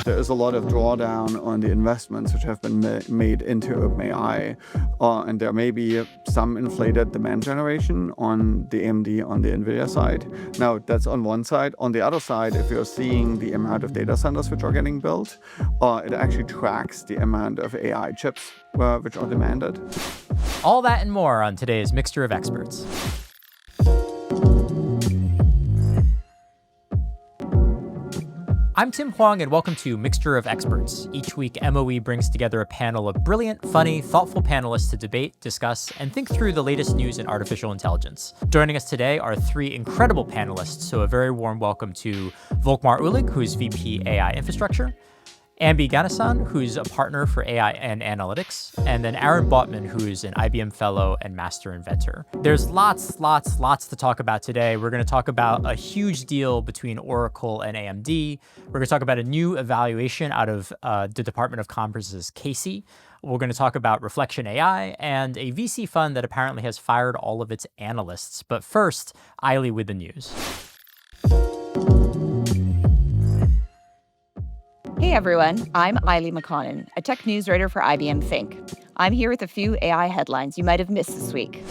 there is a lot of drawdown on the investments which have been made into OpenAI, and there may be some inflated demand generation on the AMD, on the Nvidia side. Now, that's on one side. On the other side, if you're seeing the amount of data centers which are getting built, it actually tracks the amount of AI chips which are demanded. All that and more on today's Mixture of Experts. I'm Tim Huang, and welcome to Mixture of Experts. Each week, MOE brings together a panel of brilliant, funny, thoughtful panelists to debate, discuss, and think through the latest news in artificial intelligence. Joining us today are three incredible panelists, so a very warm welcome to Volkmar Ulig, who's VP AI Infrastructure, Ambi Ganesan, who's a partner for AI and analytics, and then Aaron Bautman, who's an IBM fellow and master inventor. There's lots to talk about today. We're going to talk about a huge deal between Oracle and AMD. We're going to talk about a new evaluation out of the Department of Commerce's CAISI. We're going to talk about Reflection AI and a VC fund that apparently has fired all of its analysts. But first, Eiley with the news. Hey everyone, I'm Eiley McConnon, a tech news writer for IBM Think. I'm here with a few AI headlines you might have missed this week.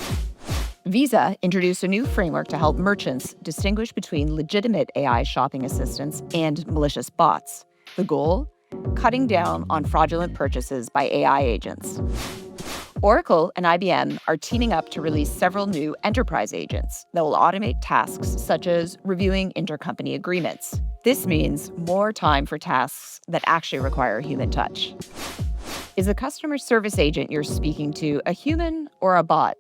Visa introduced a new framework to help merchants distinguish between legitimate AI shopping assistants and malicious bots. The goal? Cutting down on fraudulent purchases by AI agents. Oracle and IBM are teaming up to release several new enterprise agents that will automate tasks such as reviewing intercompany agreements. This means more time for tasks that actually require human touch. Is the customer service agent you're speaking to a human or a bot?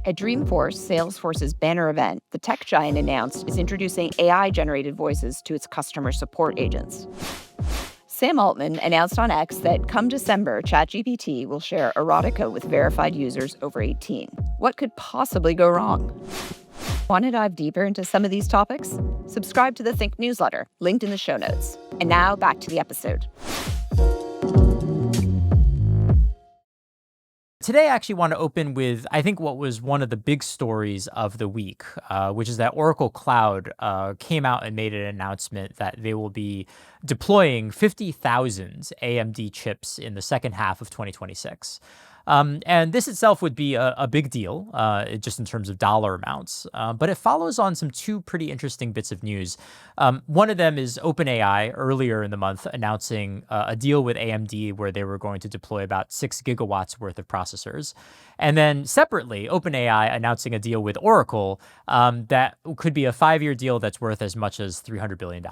At Dreamforce, Salesforce's banner event, the tech giant announced it's introducing AI-generated voices to its customer support agents. Sam Altman announced on X that come December, ChatGPT will share erotica with verified users over 18. What could possibly go wrong? Want to dive deeper into some of these topics? Subscribe to the Think newsletter, linked in the show notes. And now back to the episode. Today, I actually want to open with, I think, what was one of the big stories of the week, which is that Oracle Cloud came out and made an announcement that they will be deploying 50,000 AMD chips in the second half of 2026. And this itself would be a big deal, just in terms of dollar amounts. But it follows on two pretty interesting bits of news. One of them is OpenAI earlier in the month announcing a deal with AMD where they were going to deploy about 6 gigawatts worth of processors. And then separately, OpenAI announcing a deal with Oracle that could be a 5-year deal that's worth as much as $300 billion.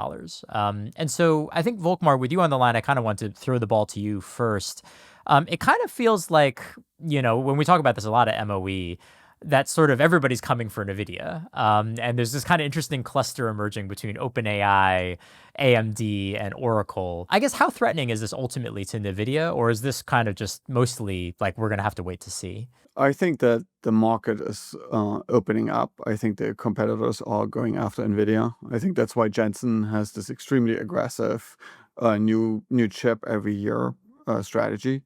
And so I think, Volkmar, with you on the line, I kind of want to throw the ball to you first. It kind of feels like, when we talk about this a lot at MOE, that sort of everybody's coming for Nvidia. And there's this kind of interesting cluster emerging between OpenAI, AMD, and Oracle. I guess how threatening is this ultimately to Nvidia, or is this kind of just mostly like we're going to have to wait to see? I think that the market is opening up. I think the competitors are going after Nvidia. I think that's why Jensen has this extremely aggressive new chip every year strategy.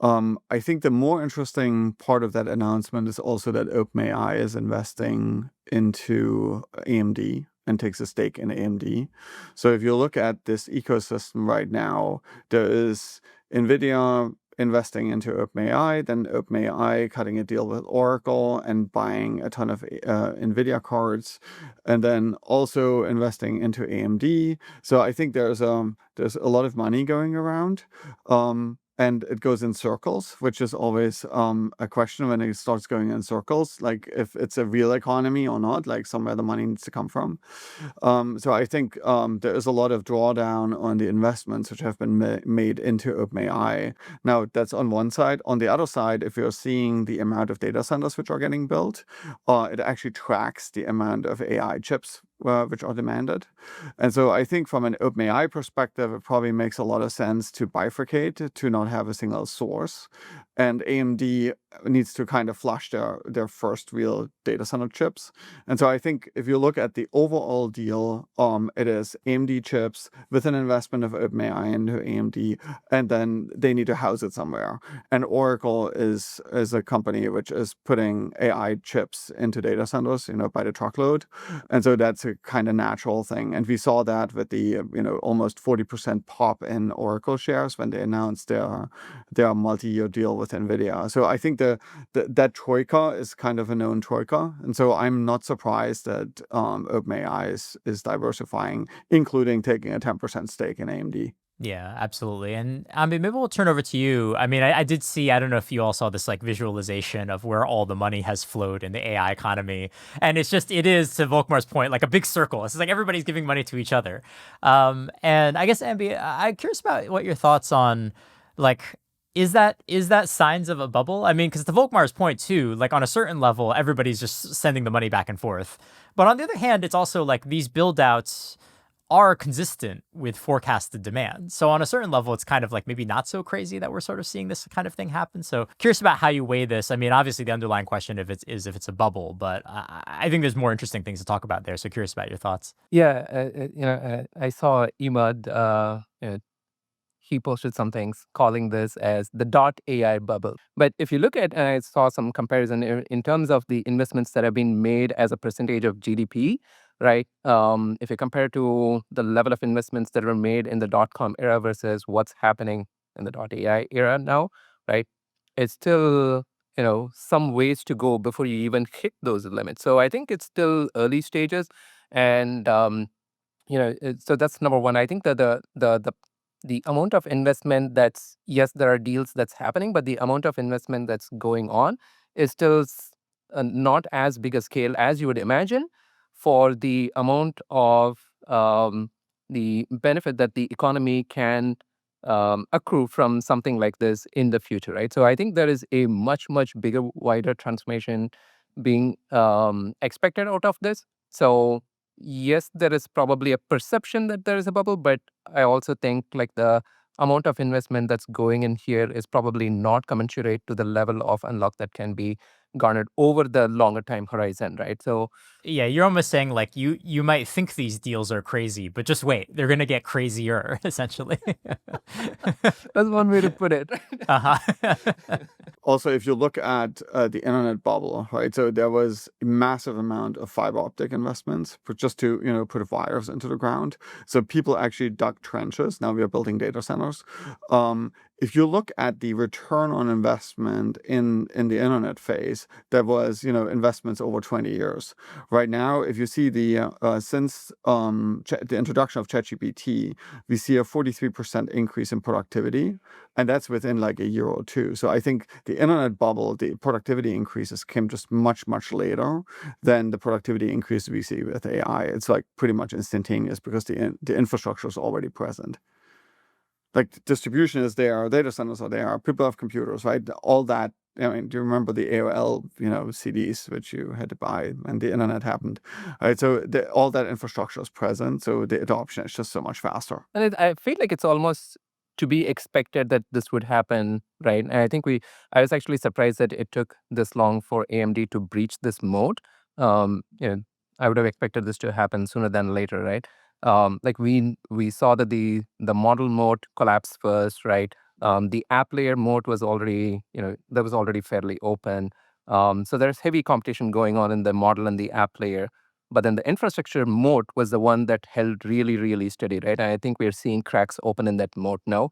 I think the more interesting part of that announcement is also that OpenAI is investing into AMD and takes a stake in AMD. So if you look at this ecosystem right now, there is Nvidia investing into OpenAI, then OpenAI cutting a deal with Oracle and buying a ton of Nvidia cards, and then also investing into AMD. So I think there's a lot of money going around. And it goes in circles, which is always a question when it starts going in circles, like if it's a real economy or not, like somewhere the money needs to come from. So I think there is a lot of drawdown on the investments which have been made into OpenAI. Now, that's on one side. On the other side, if you're seeing the amount of data centers which are getting built, it actually tracks the amount of AI chips which are demanded. And so I think from an OpenAI perspective, it probably makes a lot of sense to bifurcate, to not have a single source. And AMD needs to kind of flush their first real data center chips. And so I think if you look at the overall deal, it is AMD chips with an investment of OpenAI into AMD, and then they need to house it somewhere. And Oracle is a company which is putting AI chips into data centers, by the truckload. And so that's a kind of natural thing. And we saw that with the almost 40% pop in Oracle shares when they announced their multi-year deal with Nvidia. So I think that troika is kind of a known troika, and so I'm not surprised that OpenAI is diversifying, including taking a 10% stake in AMD. Yeah, absolutely. And I mean, maybe we'll turn over to you. I mean, I did see, I don't know if you all saw this like visualization of where all the money has flowed in the AI economy. And it is, to Volkmar's point, like a big circle. It's like everybody's giving money to each other. And I guess, Ambi, I'm curious about what your thoughts on, like, is that signs of a bubble? I mean, because to Volkmar's point too, like on a certain level, everybody's just sending the money back and forth. But on the other hand, it's also like these build outs are consistent with forecasted demand. So on a certain level, it's kind of like maybe not so crazy that we're sort of seeing this kind of thing happen. So curious about how you weigh this. I mean, obviously the underlying question if it's a bubble, but I think there's more interesting things to talk about there. So curious about your thoughts. Yeah, I saw Emad. He posted some things calling this as the .ai bubble. But if you look at, and I saw some comparison in terms of the investments that have been made as a percentage of GDP, right? If you compare to the level of investments that were made in the .com era versus what's happening in the .ai era now, right? It's still, some ways to go before you even hit those limits. So I think it's still early stages. And, so that's number one. I think that the amount of investment that's, yes, there are deals that's happening, but the amount of investment that's going on is still not as big a scale as you would imagine for the amount of the benefit that the economy can accrue from something like this in the future, right? So I think there is a much, much bigger, wider transformation being expected out of this. So yes, there is probably a perception that there is a bubble, but I also think like the amount of investment that's going in here is probably not commensurate to the level of unlock that can be garnered over the longer time horizon, right? So Yeah, you're almost saying like you might think these deals are crazy, but just wait, they're gonna get crazier, essentially. that's one way to put it. Uh-huh. Also, if you look at the internet bubble, right? So there was a massive amount of fiber optic investments for just to put wires into the ground. So people actually dug trenches. Now we are building data centers. If you look at the return on investment in the internet phase, there was investments over 20 years. Right now, if you see since the introduction of ChatGPT, we see a 43% increase in productivity, and that's within like a year or two. So I think the internet bubble, the productivity increases came just much, much later than the productivity increase we see with AI. It's like pretty much instantaneous because the infrastructure is already present. Like distribution is there, data centers are there, people have computers, right? All that. I mean, do you remember the AOL, CDs which you had to buy when the internet happened? Right, so all that infrastructure is present, so the adoption is just so much faster. And I feel like it's almost to be expected that this would happen, right? And I think I was actually surprised that it took this long for AMD to breach this moat. Um, you know, I would have expected this to happen sooner than later, right? Like we saw that the model moat collapsed first, right? The app layer moat was already, that was already fairly open. So there's heavy competition going on in the model and the app layer. But then the infrastructure moat was the one that held really, really steady, right? And I think we're seeing cracks open in that moat now.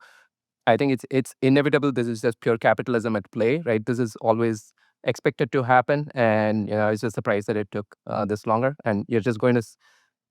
I think it's inevitable. This is just pure capitalism at play, right? This is always expected to happen, and I was just surprised that it took this longer. And you're just going to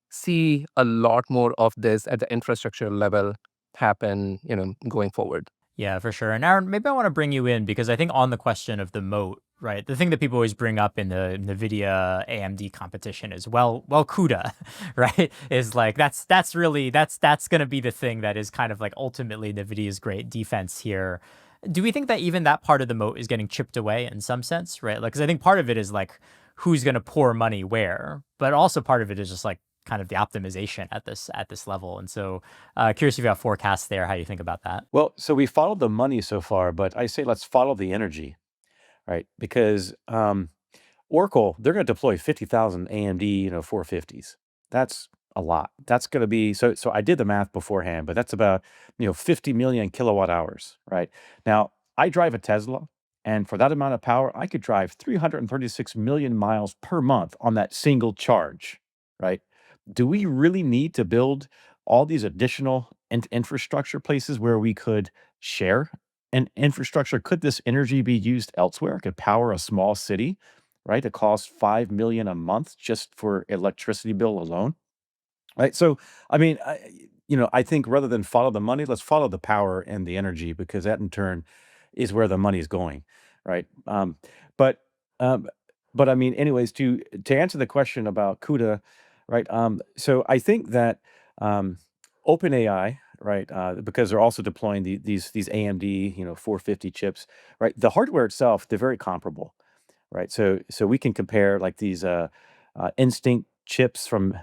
see a lot more of this at the infrastructure level happen, going forward. Yeah, for sure. And Aaron, maybe I want to bring you in because I think on the question of the moat, right? The thing that people always bring up in the Nvidia AMD competition is well, CUDA, right? Is like that's going to be the thing that is kind of like ultimately Nvidia's great defense here. Do we think that even that part of the moat is getting chipped away in some sense, right? Like, because I think part of it is like who's going to pour money where, but also part of it is just like kind of the optimization at this level. And so curious if you have forecasts there, how you think about that. Well, so we followed the money so far, but I say let's follow the energy, right? Because Oracle, they're going to deploy 50,000 AMD, 450s. That's a lot. That's going to be so I did the math beforehand, but that's about 50 million kilowatt hours, right? Now, I drive a Tesla, and for that amount of power, I could drive 336 million miles per month on that single charge, right? do we really need to build all these additional infrastructure places where we could share an infrastructure? Could this energy be used elsewhere? It could power a small city, right? It costs 5 million a month just for electricity bill alone. Right. So, I mean, I think rather than follow the money, let's follow the power and the energy because that in turn is where the money is going. Right. But, um, but I mean, anyways, to answer the question about CUDA, right? So I think that um, OpenAI, right, because they're also deploying these AMD, 450 chips, right? The hardware itself, they're very comparable, right? So we can compare like these Instinct chips from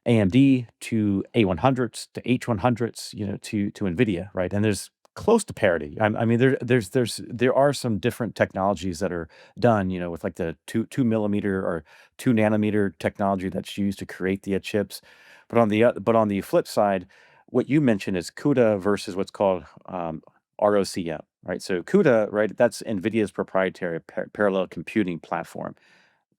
AMD to A100s to H100s, to Nvidia, right? And there's close to parity. I mean, there are some different technologies that are done, with like the two millimeter or 2 nanometer technology that's used to create the chips. But on the flip side, what you mentioned is CUDA versus what's called ROCm, right? So CUDA, right? That's NVIDIA's proprietary parallel computing platform.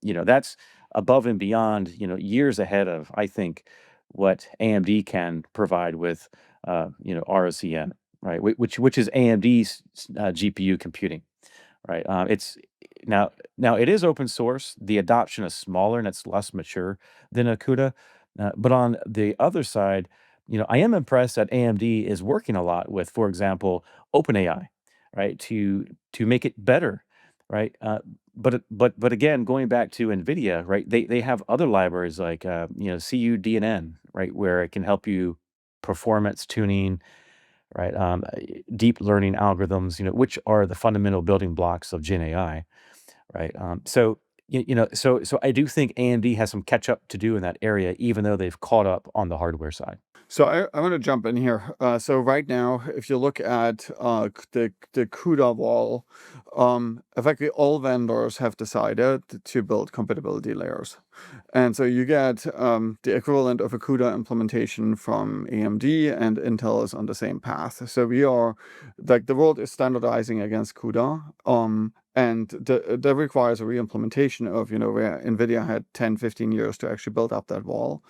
That's above and beyond, years ahead of, I think, what AMD can provide with, ROCm, right? Which is AMD's GPU computing, right? It's now it is open source. The adoption is smaller and it's less mature than a CUDA. But on the other side, I am impressed that AMD is working a lot with, for example, OpenAI, right, to make it better, right? But again, going back to NVIDIA, right? They have other libraries like CUDNN, right, where it can help you performance tuning, right? Deep learning algorithms, which are the fundamental building blocks of Gen AI, right? So I do think AMD has some catch up to do in that area, even though they've caught up on the hardware side. So I want to jump in here. So right now, if you look at the CUDA wall, effectively all vendors have decided to build compatibility layers. And so you get the equivalent of a CUDA implementation from AMD, and Intel is on the same path. So we are, like, the world is standardizing against CUDA. And that requires a re-implementation of, where NVIDIA had 10, 15 years to actually build up that wall.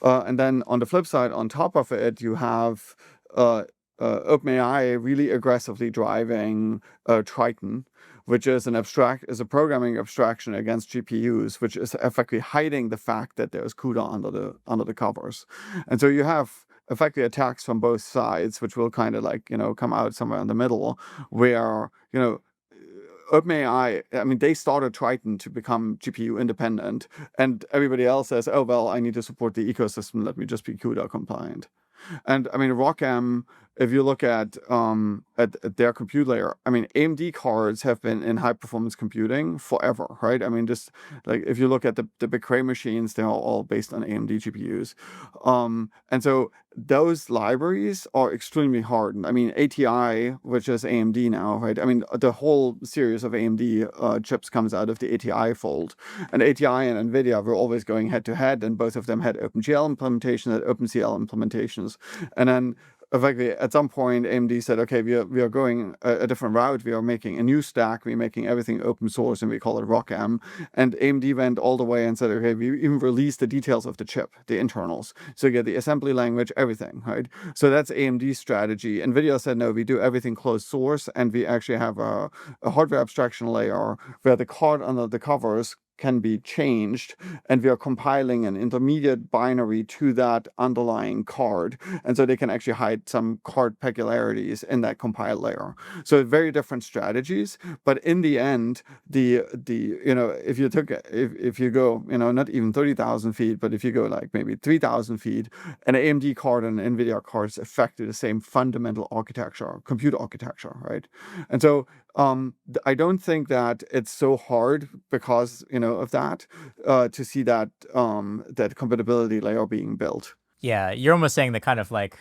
And then on the flip side, on top of it, you have OpenAI really aggressively driving Triton, which is a programming abstraction against GPUs, which is effectively hiding the fact that there's CUDA under the covers. And so you have effectively attacks from both sides, which will kind of come out somewhere in the middle, where OpenAI, I mean, they started Triton to become GPU independent, and everybody else says, "Oh well, I need to support the ecosystem. Let me just be CUDA compliant." And I mean, ROCm, if you look at their compute layer, I mean, AMD cards have been in high performance computing forever, right? I mean, just like if you look at the big Cray machines, they're all based on AMD GPUs. And so those libraries are extremely hardened. I mean, ATI, which is AMD now, right? I mean, the whole series of AMD chips comes out of the ATI fold. And ATI and NVIDIA were always going head to head, and both of them had OpenGL implementations, had OpenCL implementations. And then effectively at some point AMD said, okay, we are going a different route. We are making a new stack. We're making everything open source, and we call it ROCm. And AMD went all the way and said, okay, we even released the details of the chip, the internals. So you get the assembly language, everything, right? So that's AMD's strategy. NVIDIA said, no, we do everything closed source, and we actually have a hardware abstraction layer where the card under the covers can be changed, and we are compiling an intermediate binary to that underlying card, and so they can actually hide some card peculiarities in that compile layer. So very different strategies, but in the end, if you go not even 30,000 feet, but if you go like maybe 3,000 feet, an AMD card and an NVIDIA card is effectively the same fundamental architecture, compute architecture, right? And so I don't think that it's so hard because of that to see that that compatibility layer being built. Yeah, you're almost saying the kind of like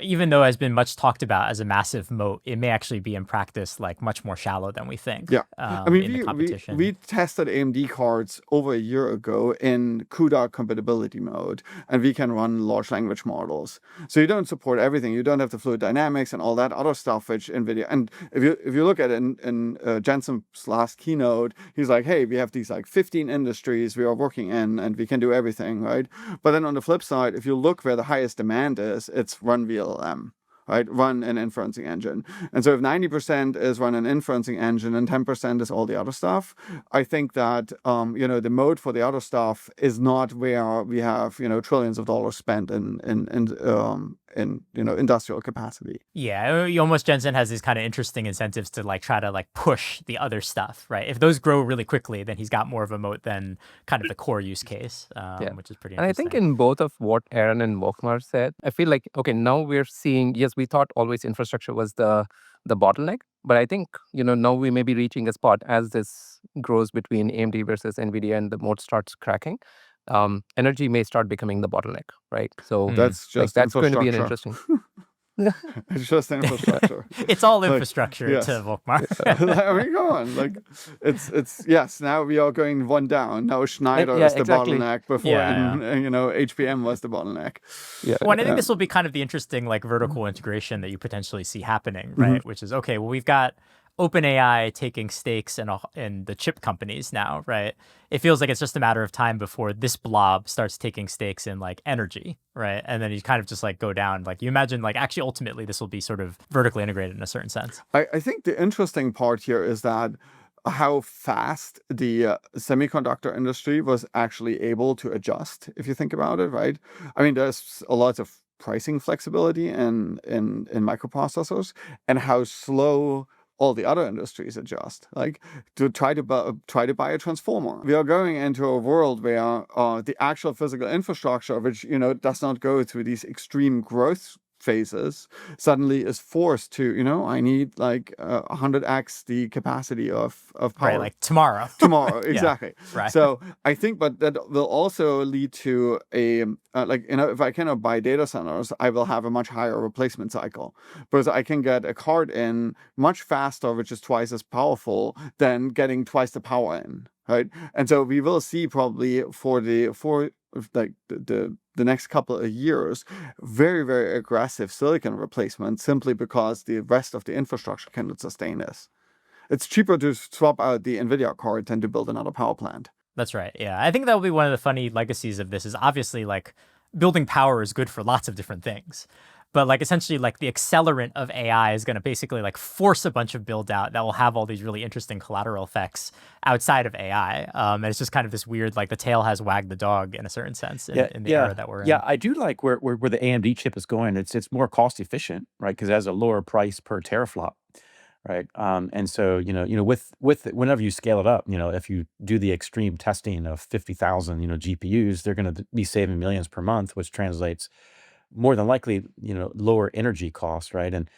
even though it has been much talked about as a massive moat, it may actually be in practice like much more shallow than we think. Yeah. I mean, in the we competition. tested AMD cards over a year ago in CUDA compatibility mode, and we can run large language models. So you don't support everything. You don't have the fluid dynamics and all that other stuff, which NVIDIA. And if you look at it in Jensen's last keynote, he's like, hey, we have these like 15 industries we are working in, and we can do everything, right? But then on the flip side, if you look where the highest demand is, it's run VLM. Right, run an inferencing engine. And so if 90% is run an inferencing engine and 10% is all the other stuff, I think that, the mode for the other stuff is not where we have, trillions of dollars spent in industrial capacity. Yeah, Jensen has these kind of interesting incentives to like try to like push the other stuff, right? If those grow really quickly, then he's got more of a moat than kind of the core use case, which is pretty interesting. And I think in both of what Aaron and Volkmar said, I feel like, okay, now we're seeing, yes, we thought always infrastructure was the bottleneck, but I think, now we may be reaching a spot as this grows between AMD versus Nvidia and the moat starts cracking. Energy may start becoming the bottleneck, right? So that's just that's going to be an infrastructure. interesting. It's just infrastructure. It's all infrastructure yes. to Volkmar. I mean, come on. Like, it's yes. Now we are going one down. Now Schneider is the bottleneck before, HBM was the bottleneck. Yeah. Well, and I think this will be kind of the interesting like vertical integration that you potentially see happening, right? Which is okay. Well, we've got OpenAI taking stakes in the chip companies now, right? It feels like it's just a matter of time before this blob starts taking stakes in like energy, right? And then you kind of just like go down. Like you imagine like actually ultimately this will be sort of vertically integrated in a certain sense. I think the interesting part here is that how fast the semiconductor industry was actually able to adjust, if you think about it, right? I mean, there's a lot of pricing flexibility in microprocessors, and how slow all the other industries adjust, like to try to buy a transformer. We are going into a world where the actual physical infrastructure, which does not go through these extreme growth phases, suddenly is forced to, I need like 100x the capacity of power. Right, like tomorrow. Tomorrow, exactly. Yeah, right. So I think, but that will also lead to a, if I cannot buy data centers, I will have a much higher replacement cycle, because I can get a card in much faster, which is twice as powerful than getting twice the power in. Right. And so we will see probably for the next couple of years, very, very aggressive silicon replacement, simply because the rest of the infrastructure cannot sustain this. It's cheaper to swap out the Nvidia card than to build another power plant. That's right. Yeah. I think that will be one of the funny legacies of this is obviously like building power is good for lots of different things. But like essentially like the accelerant of AI is going to basically like force a bunch of build out that will have all these really interesting collateral effects outside of AI. And it's just kind of this weird, like the tail has wagged the dog in a certain sense in the era that we're in. Yeah, I do like where the AMD chip is going. It's more cost efficient, right? Because it has a lower price per teraflop, right? And so with whenever you scale it up, if you do the extreme testing of 50,000 GPUs, they're going to be saving millions per month, which translates more than likely, lower energy costs, right? And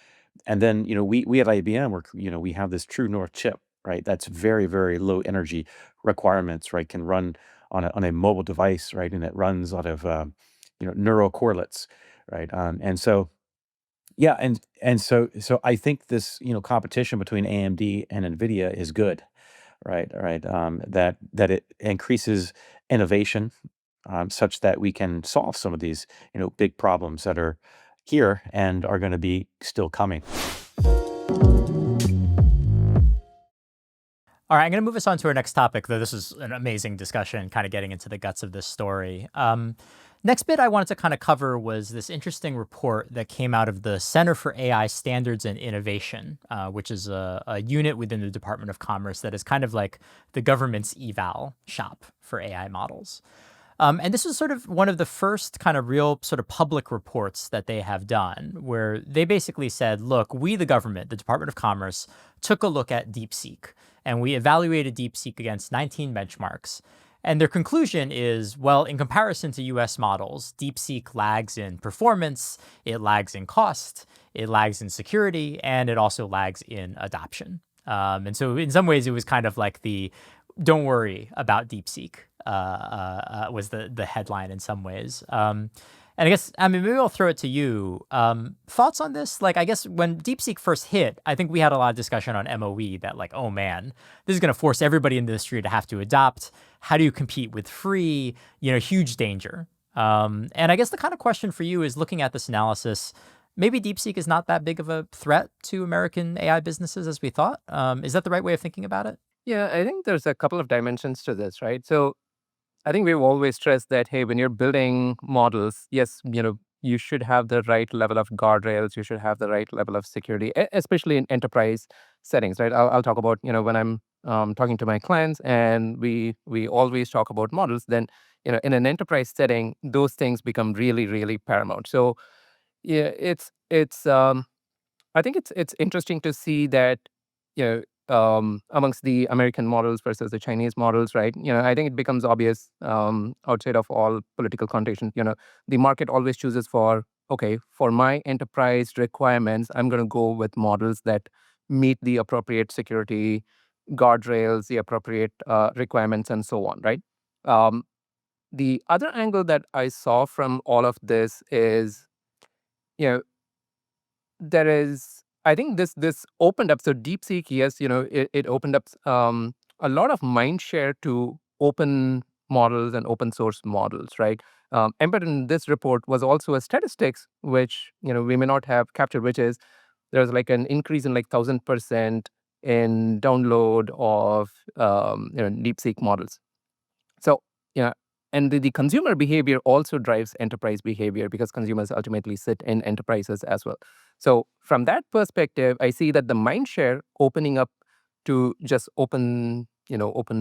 then, we at IBM, we have this True North chip, right? That's very, very low energy requirements, right? Can run on a mobile device, right? And it runs out of, neural correlates, right? And so, yeah, and so I think this, competition between AMD and Nvidia is good, right? Right. That it increases innovation, such that we can solve some of these, big problems that are here and are going to be still coming. All right, I'm going to move us on to our next topic, though this is an amazing discussion, kind of getting into the guts of this story. Next bit I wanted to kind of cover was this interesting report that came out of the Center for AI Standards and Innovation, which is a unit within the Department of Commerce that is kind of like the government's eval shop for AI models. And this is sort of one of the first kind of real sort of public reports that they have done, where they basically said, look, we, the government, the Department of Commerce, took a look at DeepSeek, and we evaluated DeepSeek against 19 benchmarks. And their conclusion is, well, in comparison to US models, DeepSeek lags in performance, it lags in cost, it lags in security, and it also lags in adoption. And so in some ways, it was kind of like the don't worry about DeepSeek was the headline in some ways. And I guess, I mean, maybe I'll throw it to you. Thoughts on this? Like, I guess when DeepSeek first hit, I think we had a lot of discussion on MOE that, like, oh man, this is going to force everybody in the industry to have to adopt. How do you compete with free? Huge danger. And I guess the kind of question for you is, looking at this analysis, maybe DeepSeek is not that big of a threat to American AI businesses as we thought. Is that the right way of thinking about it? Yeah, I think there's a couple of dimensions to this, right? So I think we've always stressed that, hey, when you're building models, yes, you should have the right level of guardrails. You should have the right level of security, especially in enterprise settings, right? I'll talk about, when I'm talking to my clients, and we always talk about models. Then, in an enterprise setting, those things become really, really paramount. So, yeah, it's I think it's interesting to see that, amongst the American models versus the Chinese models, right? I think it becomes obvious, outside of all political connotation. The market always chooses for, okay, for my enterprise requirements, I'm going to go with models that meet the appropriate security guardrails, the appropriate requirements, and so on, right? Um, the other angle that I saw from all of this is, you know, there is, I think this opened up. So DeepSeek, yes, it opened up a lot of mind share to open models and open source models, right? Embedded in this report was also a statistics which we may not have captured, which is there's like an increase in like 1,000% in download of DeepSeek models. So, yeah, and the consumer behavior also drives enterprise behavior, because consumers ultimately sit in enterprises as well. So, from that perspective, I see that the mindshare opening up to just open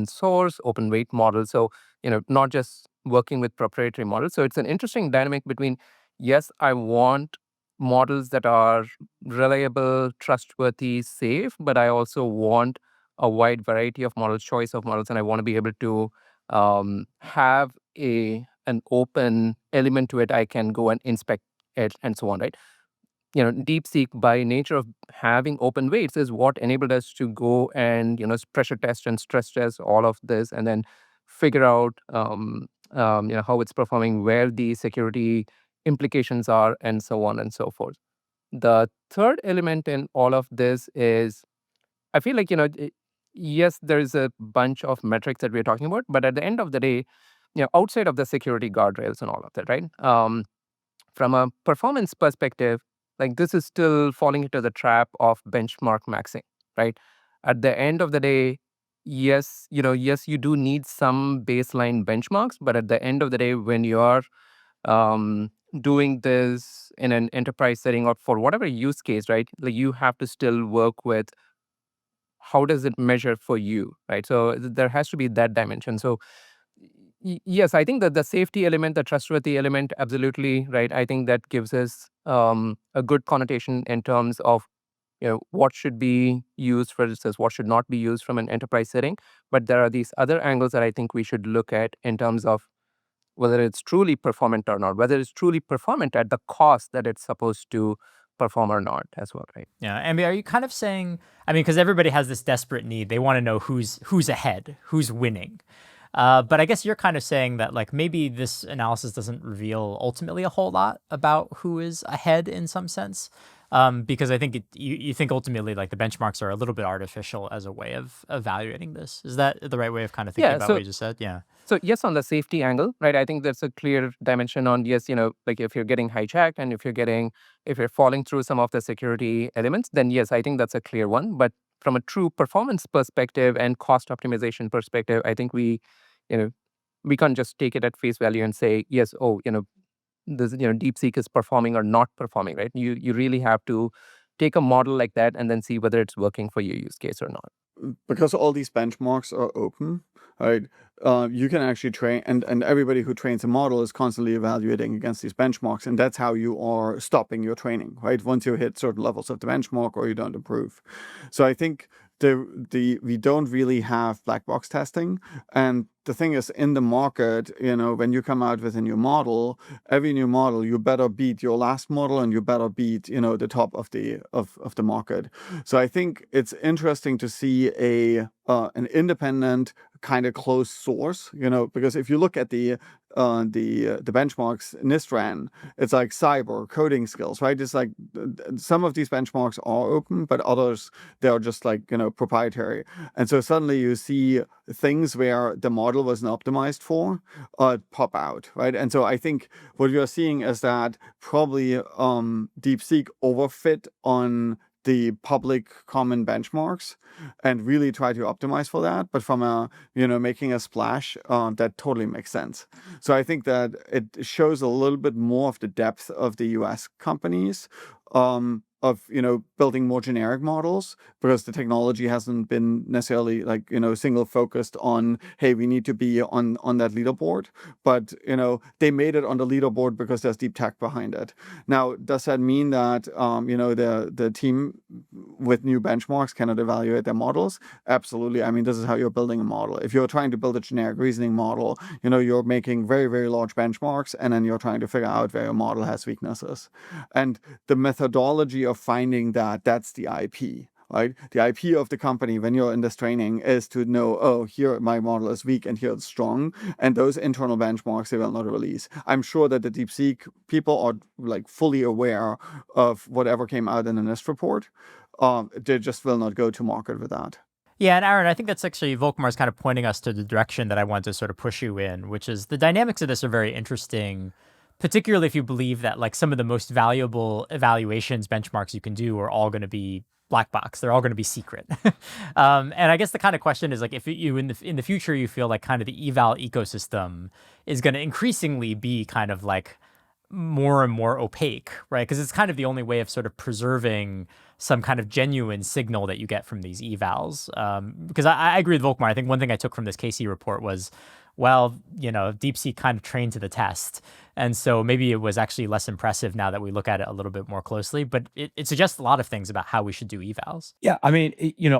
source, open weight models. So, not just working with proprietary models. So, it's an interesting dynamic between, yes, I want models that are reliable, trustworthy, safe, but I also want a wide variety of models, choice of models, and I want to be able to have an open element to it. I can go and inspect it and so on, right? DeepSeek, by nature of having open weights, is what enabled us to go and pressure test and stress test all of this, and then figure out how it's performing, where the security implications are, and so on and so forth. The third element in all of this is, I feel like, yes, there's a bunch of metrics that we're talking about, but at the end of the day, outside of the security guardrails and all of that, right? From a performance perspective, like, this is still falling into the trap of benchmark maxing, right? At the end of the day, yes, you do need some baseline benchmarks, but at the end of the day, when you're doing this in an enterprise setting or for whatever use case, right? Like, you have to still work with how does it measure for you, right? So there has to be that dimension. So yes, I think that the safety element, the trustworthy element, absolutely right. I think that gives us a good connotation in terms of what should be used versus what should not be used from an enterprise setting. But there are these other angles that I think we should look at in terms of whether it's truly performant or not, whether it's truly performant at the cost that it's supposed to perform or not as well, right? Yeah, Ambi, are you kind of saying? I mean, because everybody has this desperate need; they want to know who's ahead, who's winning. But I guess you're kind of saying that, like, maybe this analysis doesn't reveal ultimately a whole lot about who is ahead in some sense, because I think you think ultimately, like, the benchmarks are a little bit artificial as a way of evaluating this. Is that the right way of kind of thinking Yeah. about what So you just said? Yeah. So yes, on the safety angle, right? I think there's a clear dimension on, yes, like, if you're getting hijacked and if you're falling through some of the security elements, then yes, I think that's a clear one. But from a true performance perspective and cost optimization perspective, I think you know, we can't just take it at face value and say, yes, oh, this, DeepSeek is performing or not performing, right? You really have to take a model like that and then see whether it's working for your use case or not. Because all these benchmarks are open, right? You can actually train, and everybody who trains a model is constantly evaluating against these benchmarks, and that's how you are stopping your training, right? Once you hit certain levels of the benchmark or you don't improve. So I think we don't really have black box testing, and the thing is, in the market, when you come out with a new model, every new model, you better beat your last model, and you better beat the top of the market. So I think it's interesting to see an independent kind of closed source, because if you look at the the benchmarks NIST ran, it's like cyber coding skills, right? It's like some of these benchmarks are open, but others they are just like proprietary. And so suddenly you see things where the model wasn't optimized for pop out, right? And so I think what you're seeing is that probably DeepSeek overfit on the public common benchmarks and really try to optimize for that. But from a making a splash, that totally makes sense. So I think that it shows a little bit more of the depth of the US companies. Of building more generic models because the technology hasn't been necessarily like single focused on, hey, we need to be on that leaderboard, but they made it on the leaderboard because there's deep tech behind it. Now, does that mean that the team with new benchmarks cannot evaluate their models? Absolutely. I mean, this is how you're building a model. If you're trying to build a generic reasoning model, you're making very, very large benchmarks, and then you're trying to figure out where your model has weaknesses. And the methodology of finding that's the IP, right? The IP of the company when you're in this training is to know, oh, here my model is weak and here it's strong. And those internal benchmarks they will not release. I'm sure that the DeepSeek people are like fully aware of whatever came out in the NIST report. They just will not go to market with that. Yeah, and Aaron, I think that's actually Volkmar's kind of pointing us to the direction that I want to sort of push you in, which is the dynamics of this are very interesting, particularly if you believe that like some of the most valuable evaluations benchmarks you can do are all going to be black box. They're all going to be secret. And I guess the kind of question is like if you in the future you feel like kind of the eval ecosystem is going to increasingly be kind of like more and more opaque, right? Because it's kind of the only way of sort of preserving some kind of genuine signal that you get from these evals. Because I agree with Volkmar. I think one thing I took from this CAISI report was, well, DeepSeek kind of trained to the test. And so maybe it was actually less impressive now that we look at it a little bit more closely. But it suggests a lot of things about how we should do evals. Yeah, I mean,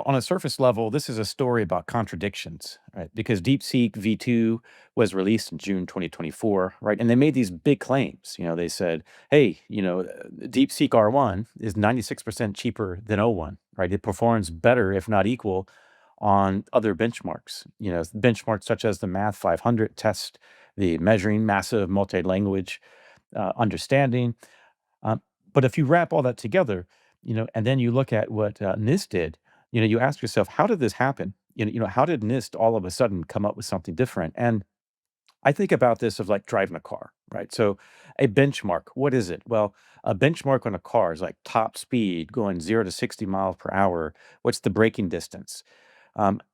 on a surface level, this is a story about contradictions, right? Because DeepSeek V2 was released in June 2024, right? And they made these big claims. They said, hey, DeepSeek R1 is 96% cheaper than O1, right? It performs better, if not equal, on other benchmarks. Benchmarks such as the Math 500 test, the measuring massive multi-language understanding. But if you wrap all that together, and then you look at what NIST did, you ask yourself, how did this happen? How did NIST all of a sudden come up with something different? And I think about this of like driving a car, right? So a benchmark, what is it? Well, a benchmark on a car is like top speed going 0 to 60 miles per hour. What's the braking distance?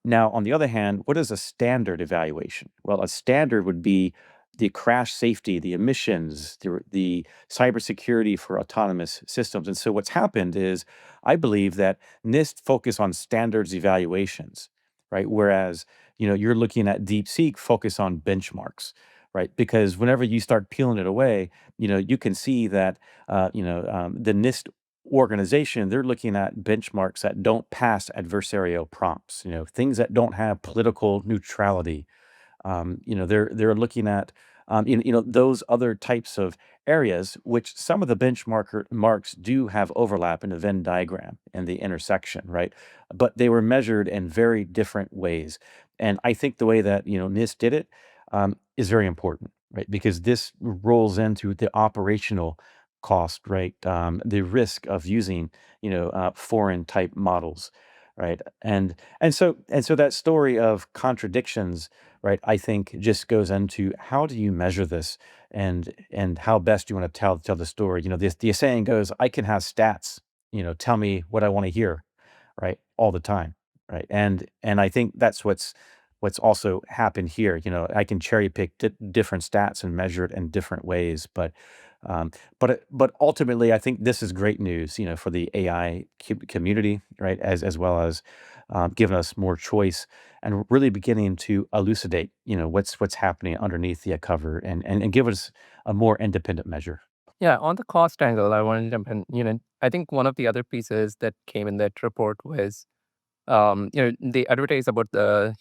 Now, on the other hand, what is a standard evaluation? Well, a standard would be the crash safety, the emissions, the cybersecurity for autonomous systems. And so what's happened is I believe that NIST focus on standards evaluations, right? Whereas, you're looking at DeepSeek focus on benchmarks, right? Because whenever you start peeling it away, you can see that, the NIST organization, they're looking at benchmarks that don't pass adversarial prompts, things that don't have political neutrality. They're looking at those other types of areas, which some of the benchmark marks do have overlap in the Venn diagram and the intersection, right? But they were measured in very different ways, and I think the way that NIST did it is very important, right? Because this rolls into the operational cost, right? The risk of using foreign type models, right? And so that story of contradictions, right, I think just goes into how do you measure this and how best you want to tell the story. The saying goes, I can have stats, tell me what I want to hear, right, all the time, right? And I think that's what's also happened here. I can cherry pick different stats and measure it in different ways, but ultimately, I think this is great news, for the AI community, right? As well as giving us more choice and really beginning to elucidate, what's happening underneath the cover and give us a more independent measure. Yeah, on the cost angle, I want to jump in. I think one of the other pieces that came in that report was, they advertise about the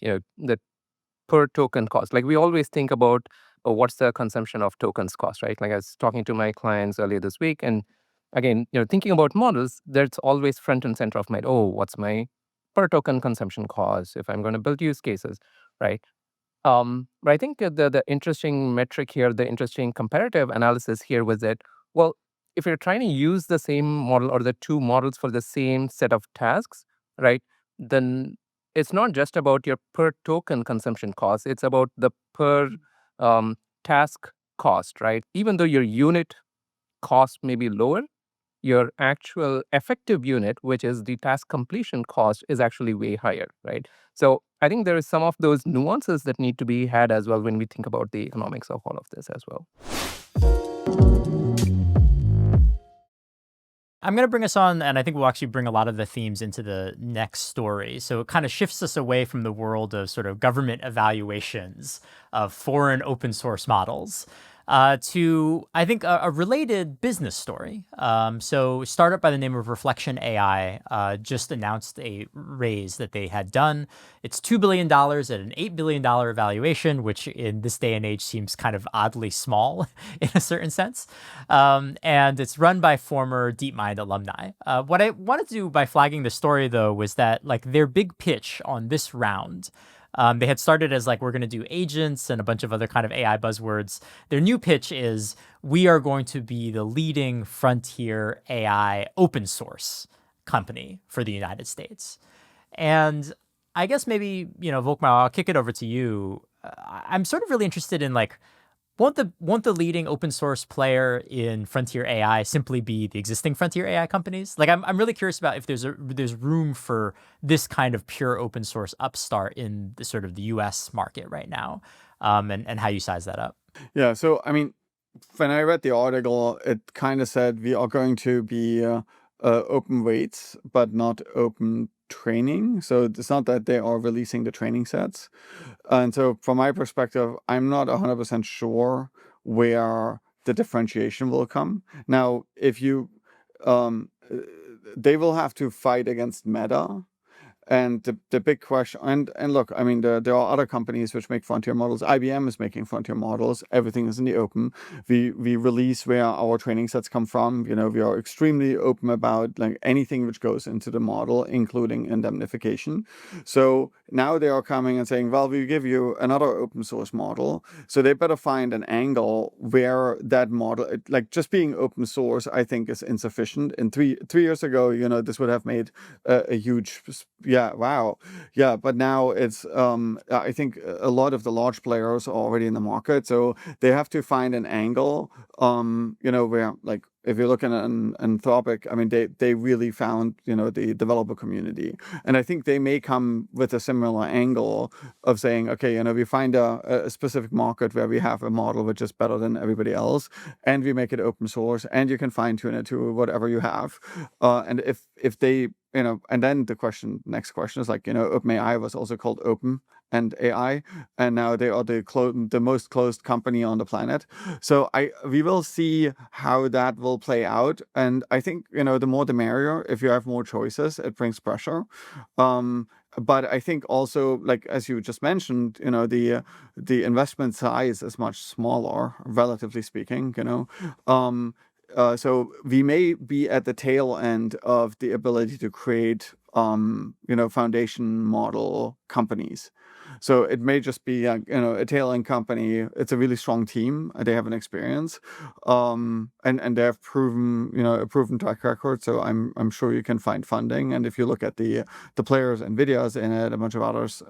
per token cost. Like we always think about, oh, what's the consumption of tokens cost, right? Like I was talking to my clients earlier this week, and again, thinking about models, that's always front and center of mind. Oh, what's my per token consumption cost if I'm going to build use cases, right? But I think the interesting metric here, the interesting comparative analysis here was that, well, if you're trying to use the same model or the two models for the same set of tasks, right, then it's not just about your per token consumption cost, it's about the per task cost, right? Even though your unit cost may be lower, your actual effective unit, which is the task completion cost, is actually way higher, right? So I think there is some of those nuances that need to be had as well when we think about the economics of all of this as well. I'm going to bring us on, and I think we'll actually bring a lot of the themes into the next story. So it kind of shifts us away from the world of sort of government evaluations of foreign open source models to, I think, a related business story. So a startup by the name of Reflection AI just announced a raise that they had done. It's $2 billion at an $8 billion valuation, which in this day and age seems kind of oddly small in a certain sense. And it's run by former DeepMind alumni. What I wanted to do by flagging the story, though, was that like their big pitch on this round, they had started as like, we're going to do agents and a bunch of other kind of AI buzzwords. Their new pitch is, we are going to be the leading frontier AI open source company for the United States. And I guess maybe, Volkmar, I'll kick it over to you. I'm sort of really interested in like, won't the leading open source player in frontier AI simply be the existing frontier AI companies? Like, I'm really curious about if there's room for this kind of pure open source upstart in the sort of the U.S. market right now, and how you size that up. Yeah, so I mean, when I read the article, it kind of said we are going to be open weights, but not open training. So it's not that they are releasing the training sets. And so from my perspective, I'm not 100% sure where the differentiation will come. Now, if you, they will have to fight against Meta. And the big question, and look, I mean, there are other companies which make frontier models. IBM is making frontier models. Everything is in the open. We release where our training sets come from. We are extremely open about like anything which goes into the model, including indemnification. So now they are coming and saying, well, we give you another open source model. So they better find an angle where that model, like just being open source, I think is insufficient. And three years ago, this would have made a huge, yeah, wow. Yeah, but now it's, I think a lot of the large players are already in the market. So they have to find an angle, where like, if you're looking at Anthropic, I mean, they really found, the developer community. And I think they may come with a similar angle of saying, okay, we find a specific market where we have a model which is better than everybody else, and we make it open source, and you can fine tune it to whatever you have. And if they, and then the next question is like, OpenAI was also called Open and AI, and now they are the most closed company on the planet. So we will see how that will play out. And I think, the more the merrier. If you have more choices, it brings pressure. But I think also, like, as you just mentioned, the investment size is much smaller, relatively speaking, so we may be at the tail end of the ability to create, foundation model companies. So it may just be, a tail end company. It's a really strong team. They have an experience, and they have proven, a proven track record. So I'm sure you can find funding. And if you look at the players, Nvidia's in it, a bunch of others,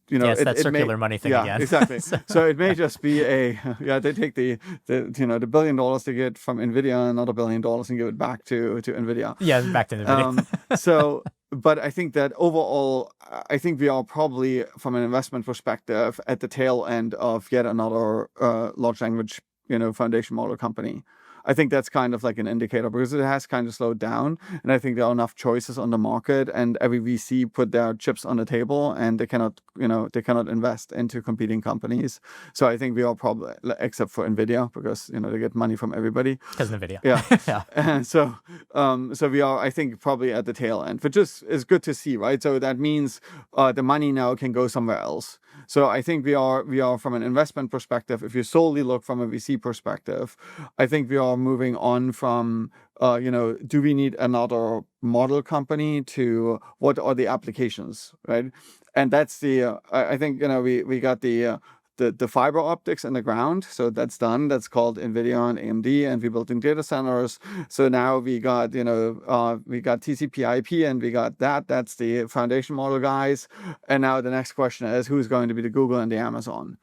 Yes, that circular money thing yeah, again. exactly. So it may just be they take the $1 billion they get from Nvidia and another $1 billion and give it back to Nvidia. Yeah, back to Nvidia. But I think that overall, I think we are probably, from an investment perspective, at the tail end of yet another large language, foundation model company. I think that's kind of like an indicator because it has kind of slowed down, and I think there are enough choices on the market, and every VC put their chips on the table, and they cannot invest into competing companies. So I think we are probably, except for Nvidia, because they get money from everybody. Because Nvidia. Yeah. Yeah. And so we are, I think, probably at the tail end, which is good to see, right? So that means the money now can go somewhere else. So I think we are from an investment perspective. If you solely look from a VC perspective, I think we are moving on from do we need another model company to what are the applications, right? And that's I think we got the fiber optics in the ground, so that's done. That's called Nvidia and AMD, and we built in data centers. So now we got we got TCP/IP, and we got that. That's the foundation model guys. And now the next question is who's going to be the Google and the Amazon.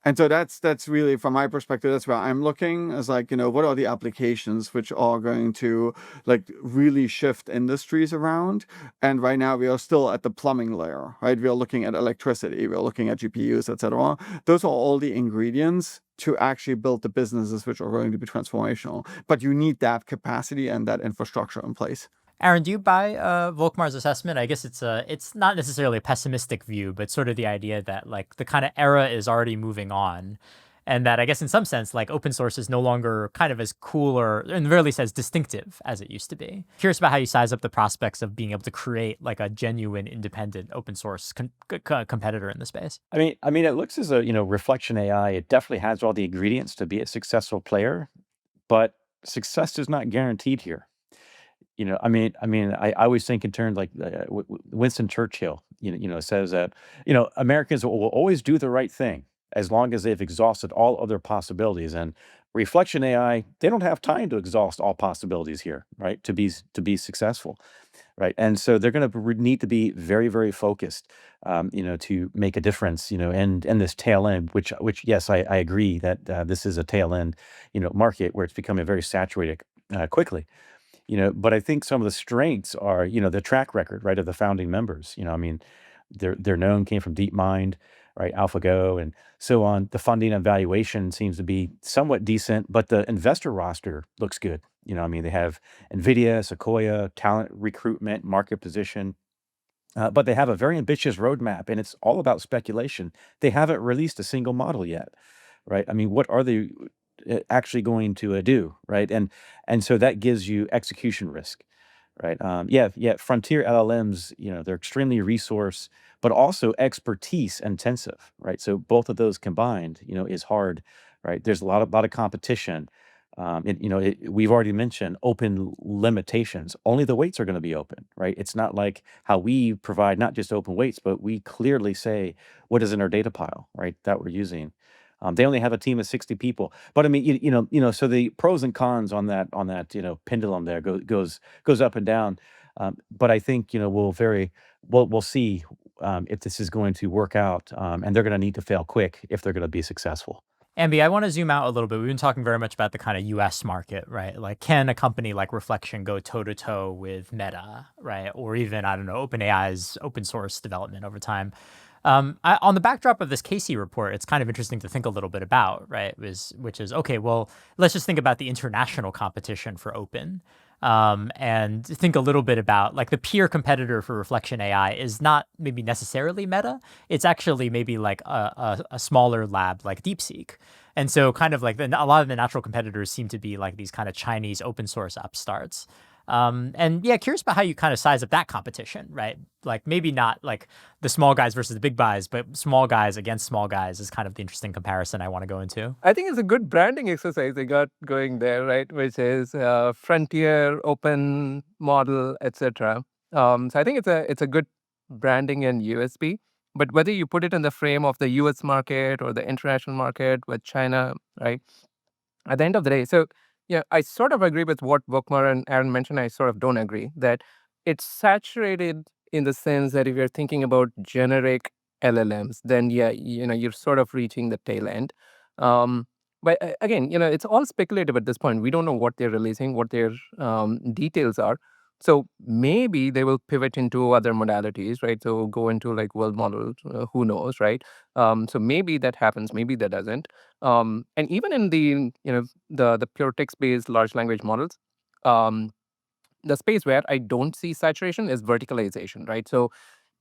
And so that's really, from my perspective, that's where I'm looking, is like, what are the applications which are going to like really shift industries around? And right now we are still at the plumbing layer, right? We are looking at electricity, we're looking at GPUs, etc. Those are all the ingredients to actually build the businesses which are going to be transformational. But you need that capacity and that infrastructure in place. Aaron, do you buy Volkmar's assessment? I guess it's not necessarily a pessimistic view, but sort of the idea that like the kind of era is already moving on, and that I guess in some sense like open source is no longer kind of as cool or in the very least as distinctive as it used to be. Curious about how you size up the prospects of being able to create like a genuine independent open source competitor in the space. I mean, it looks as a Reflection AI. It definitely has all the ingredients to be a successful player, but success is not guaranteed here. I always think in terms like Winston Churchill, says that, Americans will always do the right thing as long as they've exhausted all other possibilities. And Reflection AI, they don't have time to exhaust all possibilities here, right? To be successful, right? And so they're going to need to be very, very focused, to make a difference, and this tail end, which yes, I agree that this is a tail end, market where it's becoming very saturated quickly. But I think some of the strengths are, the track record, right, of the founding members. I mean, they're known, came from DeepMind, right, AlphaGo, and so on. The funding and valuation seems to be somewhat decent, but the investor roster looks good. I mean, they have Nvidia, Sequoia, talent recruitment, market position. But they have a very ambitious roadmap, and it's all about speculation. They haven't released a single model yet, right? I mean, what are they actually going to do, right? And so that gives you execution risk, right? Yeah. Frontier LLMs, they're extremely resource, but also expertise intensive, right? So both of those combined, is hard, right? There's a lot of competition. We've already mentioned open limitations. Only the weights are going to be open, right? It's not like how we provide not just open weights, but we clearly say what is in our data pile, right? That we're using. They only have a team of 60 people, but I mean, so the pros and cons on that, pendulum there goes up and down. But I think, we'll see if this is going to work out, and they're going to need to fail quick if they're going to be successful. Ambi, I want to zoom out a little bit. We've been talking very much about the kind of US market, right? Like, can a company like Reflection go toe to toe with Meta, right? Or even, I don't know, OpenAI's open source development over time. On the backdrop of this CAISI report, it's kind of interesting to think a little bit about, right? Which is, okay, well, let's just think about the international competition for open. And think a little bit about like the peer competitor for Reflection AI is not maybe necessarily Meta. It's actually maybe like a smaller lab like DeepSeek. And so kind of like a lot of the natural competitors seem to be like these kind of Chinese open source upstarts. And yeah, curious about how you kind of size up that competition, right? Like maybe not like the small guys versus the big guys, but small guys against small guys is kind of the interesting comparison I want to go into. I think it's a good branding exercise they got going there, right? Which is frontier, open model, etc. So I think it's a good branding and USP. But whether you put it in the frame of the US market or the international market with China, right? At the end of the day, so yeah, I sort of agree with what Volkmar and Aaron mentioned. I sort of don't agree that it's saturated in the sense that if you're thinking about generic LLMs, then yeah, you're sort of reaching the tail end. Um, but again, it's all speculative at this point. We don't know what they're releasing, what their details are. So maybe they will pivot into other modalities, right? So go into like world models, who knows, right? So maybe that happens, maybe that doesn't. And even in the pure text based large language models, um, the space where I don't see saturation is verticalization, right? So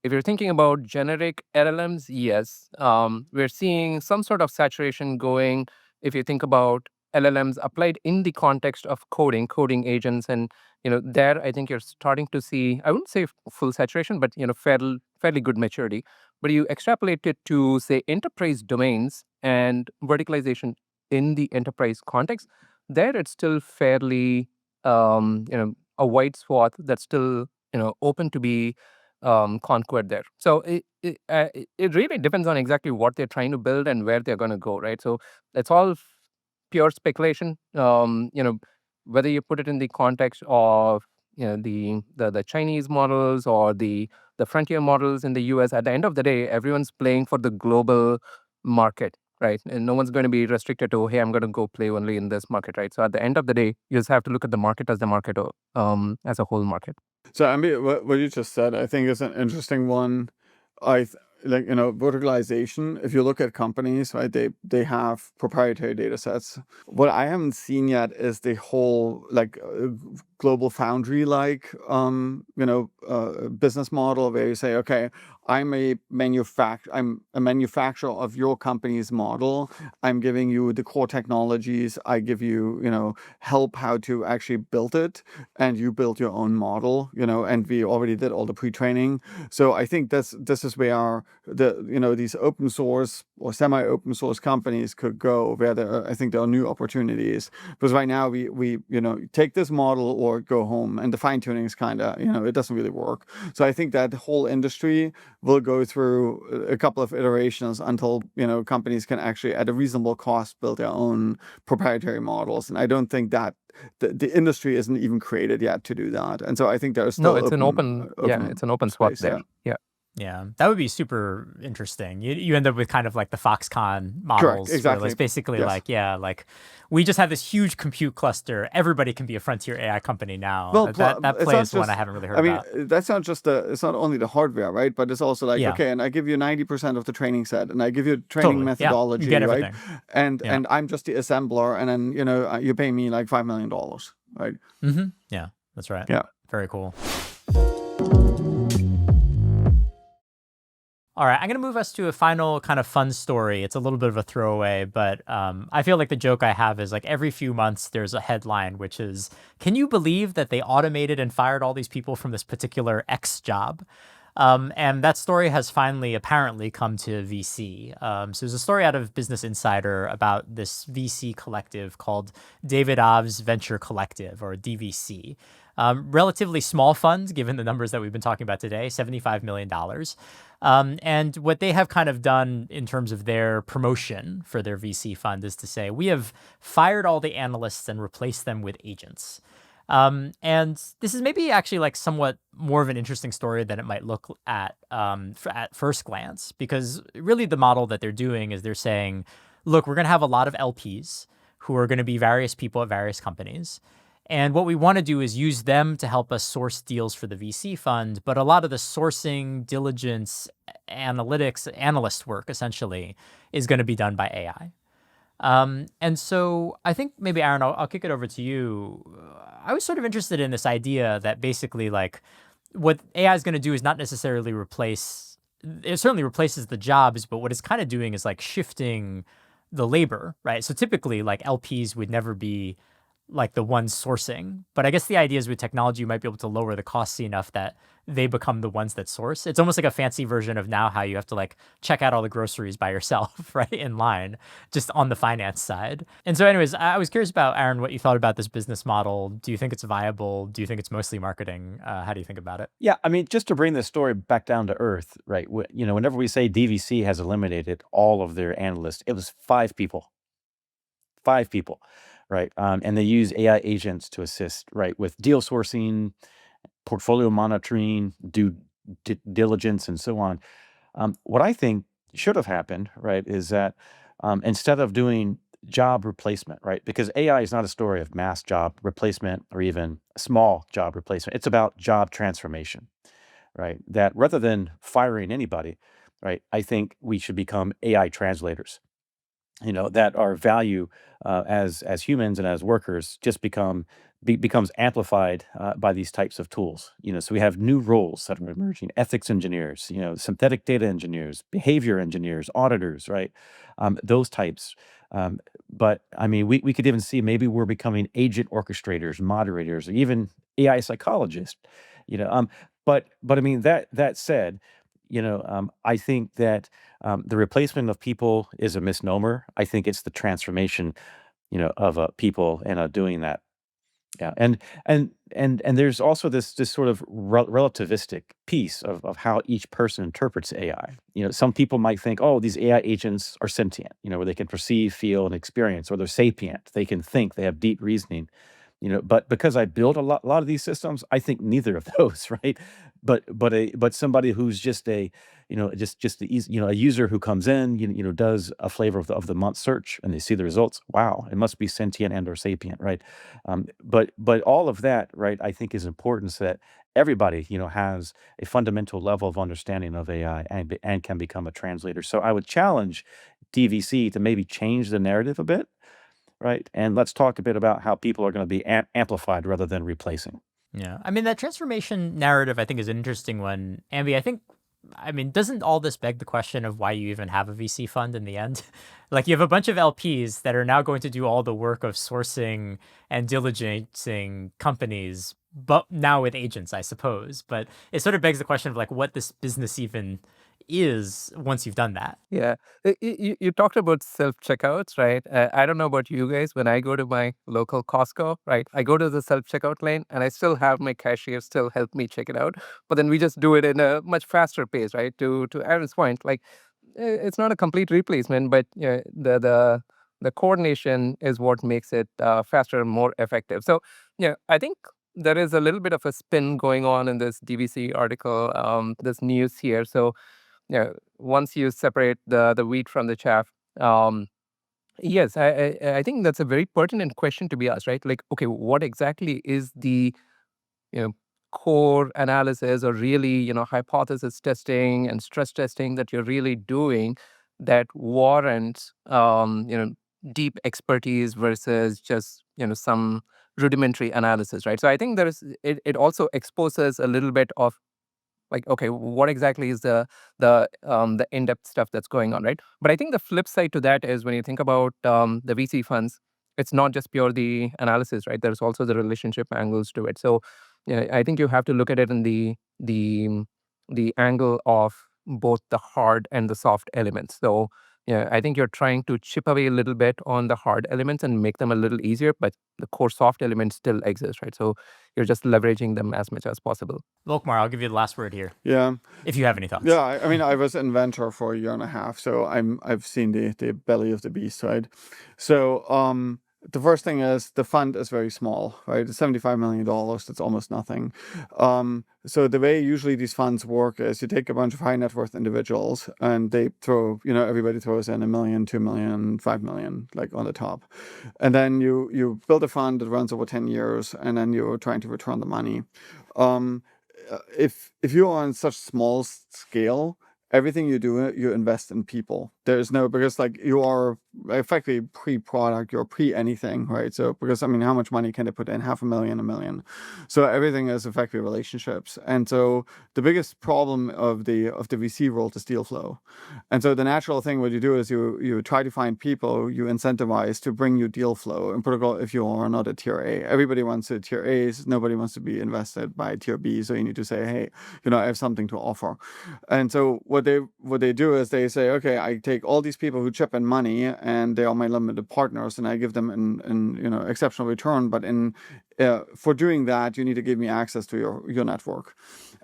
if you're thinking about generic LLMs, yes, we're seeing some sort of saturation going. If you think about LLMs applied in the context of coding agents, and there I think you're starting to see, I wouldn't say full saturation, but fairly good maturity. But you extrapolate it to say enterprise domains and verticalization in the enterprise context, there it's still fairly a white swath that's still open to be conquered there. So it really depends on exactly what they're trying to build and where they're going to go, right? So it's all pure speculation. Whether you put it in the context of the Chinese models or the frontier models in the US, at the end of the day, everyone's playing for the global market, right? And no one's going to be restricted to, hey, I'm going to go play only in this market, right? So at the end of the day, you just have to look at the market as the market, as a whole market. So I mean, what you just said, I think is an interesting one. Like verticalization. If you look at companies, right, they have proprietary data sets. What I haven't seen yet is the whole like global foundry like business model where you say, okay, I'm a manufacturer of your company's model. I'm giving you the core technologies. I give you help how to actually build it, and you build your own model. And we already did all the pre-training. So I think this is where these open source or semi-open source companies could go, where I think there are new opportunities. Because right now we take this model or go home, and the fine tuning is kind of it doesn't really work. So I think that the whole industry will go through a couple of iterations until companies can actually at a reasonable cost build their own proprietary models. And I don't think that the industry isn't even created yet to do that. And so I think there's still No, it's an open spot space, there. Yeah. Yeah, that would be super interesting. You end up with kind of like the Foxconn Correct, models, where exactly. it's basically Yes. like, yeah, like we just have this huge compute cluster. Everybody can be a frontier AI company now. Well, that it's play not is one I just. haven't really heard I mean, about. that's not just it's not only the hardware, right? But it's also like, Yeah, okay, and I give you 90% of the training set, and I give you training totally. Yeah, you methodology, get right? everything. And Yeah. I'm just the assembler, and then you pay me like $5 million, right? Yeah, that's right. Yeah. Very cool. All right, I'm going to move us to a final kind of fun story. It's a little bit of a throwaway, but I feel like the joke I have is like every few months there's a headline, which is, can you believe that they automated and fired all these people from this particular X job? And that story has finally apparently come to VC. So there's a story out of Business Insider about this VC collective called David Obbs Venture Collective, or DVC. Relatively small fund, given the numbers that we've been talking about today, $75 million. And what they have kind of done in terms of their promotion for their VC fund is to say, we have fired all the analysts and replaced them with agents. And this is maybe actually like somewhat more of an interesting story than it might look at first glance, because really the model that they're doing is they're saying, look, we're going to have a lot of LPs who are going to be various people at various companies. And what we want to do is use them to help us source deals for the VC fund. But a lot of the sourcing, diligence, analytics, analyst work essentially is going to be done by AI. And so I think maybe, Aaron, I'll kick it over to you. I was sort of interested in this idea that basically like what AI is going to do is not necessarily replace, it certainly replaces the jobs, but what it's kind of doing is like shifting the labor, right? So typically like LPs would never be like the ones sourcing. But I guess the idea is with technology, you might be able to lower the costs enough that they become the ones that source. It's almost like a fancy version of now how you have to like check out all the groceries by yourself, right, in line, just on the finance side. And so anyways, I was curious about, Aaron, what you thought about this business model. Do you think it's viable? Do you think it's mostly marketing? How do you think about it? Yeah, I mean, just to bring this story back down to earth, right? Whenever we say DVC has eliminated all of their analysts, it was 5 people, right? And they use AI agents to assist, right, with deal sourcing, portfolio monitoring, due diligence, and so on. What I think should have happened, right, is that instead of doing job replacement, right, because AI is not a story of mass job replacement or even small job replacement. It's about job transformation, right? That rather than firing anybody, right, I think we should become AI translators. That our value as humans and as workers just becomes amplified by these types of tools. So we have new roles that are emerging: ethics engineers, synthetic data engineers, behavior engineers, auditors, right? Those types. But I mean, we could even see maybe we're becoming agent orchestrators, moderators, or even AI psychologists. You know, um, but I mean, that said, I think that the replacement of people is a misnomer. I think it's the transformation, of people and doing that. Yeah, and there's also this sort of relativistic piece of how each person interprets AI. Some people might think, oh, these AI agents are sentient, where they can perceive, feel, and experience, or they're sapient. They can think, they have deep reasoning. But because I build a lot of these systems, I think neither of those, right? But somebody who's just a user who comes in, does a flavor of the month search, and they see the results. Wow, it must be sentient and or sapient, right? But all of that, right, I think is important, so that everybody, has a fundamental level of understanding of AI and can become a translator. So I would challenge DVC to maybe change the narrative a bit, right? And let's talk a bit about how people are going to be amplified rather than replacing. Yeah. I mean, that transformation narrative, I think, is an interesting one. Ambi, I mean, doesn't all this beg the question of why you even have a VC fund in the end? Like, you have a bunch of LPs that are now going to do all the work of sourcing and diligencing companies, but now with agents, I suppose. But it sort of begs the question of like what this business even is once you've done that. Yeah. You talked about self checkouts, right? I don't know about you guys. When I go to my local Costco, right, I go to the self checkout lane and I still have my cashier still help me check it out. But then we just do it in a much faster pace, right? To Aaron's point, like it's not a complete replacement, but the coordination is what makes it faster and more effective. So yeah, I think there is a little bit of a spin going on in this DVC article, this news here. So yeah, once you separate the wheat from the chaff, um, yes, I think that's a very pertinent question to be asked, right? Like, okay, what exactly is the you know core analysis or really hypothesis testing and stress testing that you're really doing that warrants deep expertise versus just some rudimentary analysis, right? So I think it also exposes a little bit of like, okay, what exactly is the in-depth stuff that's going on, right? But I think the flip side to that is when you think about the VC funds, it's not just pure the analysis, right? There's also the relationship angles to it. So yeah, I think you have to look at it in the angle of both the hard and the soft elements. So yeah, I think you're trying to chip away a little bit on the hard elements and make them a little easier, but the core soft elements still exist, right? So you're just leveraging them as much as possible. Volkmar, I'll give you the last word here, Yeah. if you have any thoughts. Yeah, I mean, I was in venture for a year and a half, so I've seen the belly of the beast, right? So the first thing is the fund is very small, right? It's $75 million. That's almost nothing. So the way usually these funds work is you take a bunch of high net worth individuals and they throw, everybody throws in $1 million, $2 million, $5 million, like on the top. And then you build a fund that runs over 10 years and then you're trying to return the money. If you are on such small scale, everything you do, you invest in people. There's no, because like you are effectively pre-product, you're pre-anything, right? So because I mean, how much money can they put in? $500,000, $1 million. So everything is effectively relationships. And so the biggest problem of the VC world is deal flow. And so the natural thing what you do is you try to find people you incentivize to bring you deal flow. In particular, if you are not a tier A, everybody wants a tier A's. Nobody wants to be invested by tier B. So you need to say, hey, I have something to offer. And so what they do is they say, okay, I take all these people who chip in money and they are my limited partners, and I give them an exceptional return. But for doing that, you need to give me access to your network.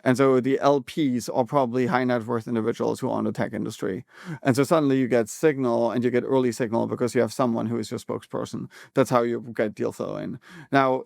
And so the LPs are probably high net worth individuals who are in the tech industry. And so suddenly you get signal and you get early signal because you have someone who is your spokesperson. That's how you get deal flow in. Now,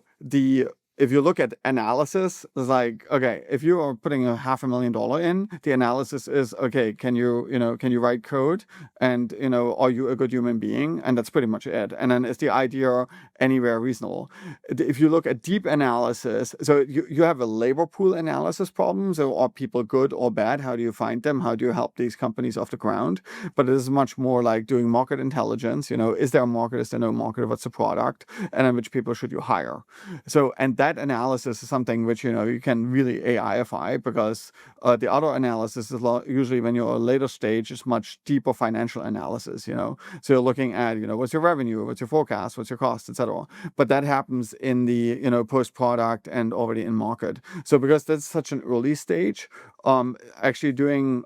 if you look at analysis, it's like, okay, if you are putting $500,000 in, the analysis is, okay, can you write code? And, are you a good human being? And that's pretty much it. And then is the idea anywhere reasonable? If you look at deep analysis, so you have a labor pool analysis problem. So are people good or bad? How do you find them? How do you help these companies off the ground? But it is much more like doing market intelligence. Is there a market? Is there no market? What's the product? And then which people should you hire? So, and that analysis is something which, you can really AIify, because the other analysis is usually when you're a later stage is much deeper financial analysis, So you're looking at, what's your revenue, what's your forecast, what's your cost, etc. But that happens in the, post-product and already in market. So because that's such an early stage, actually doing,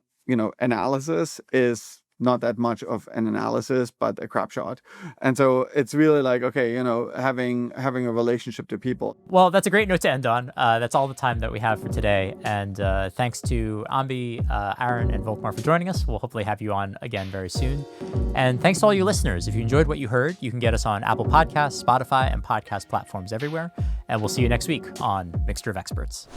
analysis is not that much of an analysis, but a crap shot. And so it's really like, okay, having a relationship to people. Well, that's a great note to end on. That's all the time that we have for today. And thanks to Ambi, Aaron, and Volkmar for joining us. We'll hopefully have you on again very soon. And thanks to all you listeners. If you enjoyed what you heard, you can get us on Apple Podcasts, Spotify, and podcast platforms everywhere. And we'll see you next week on Mixture of Experts.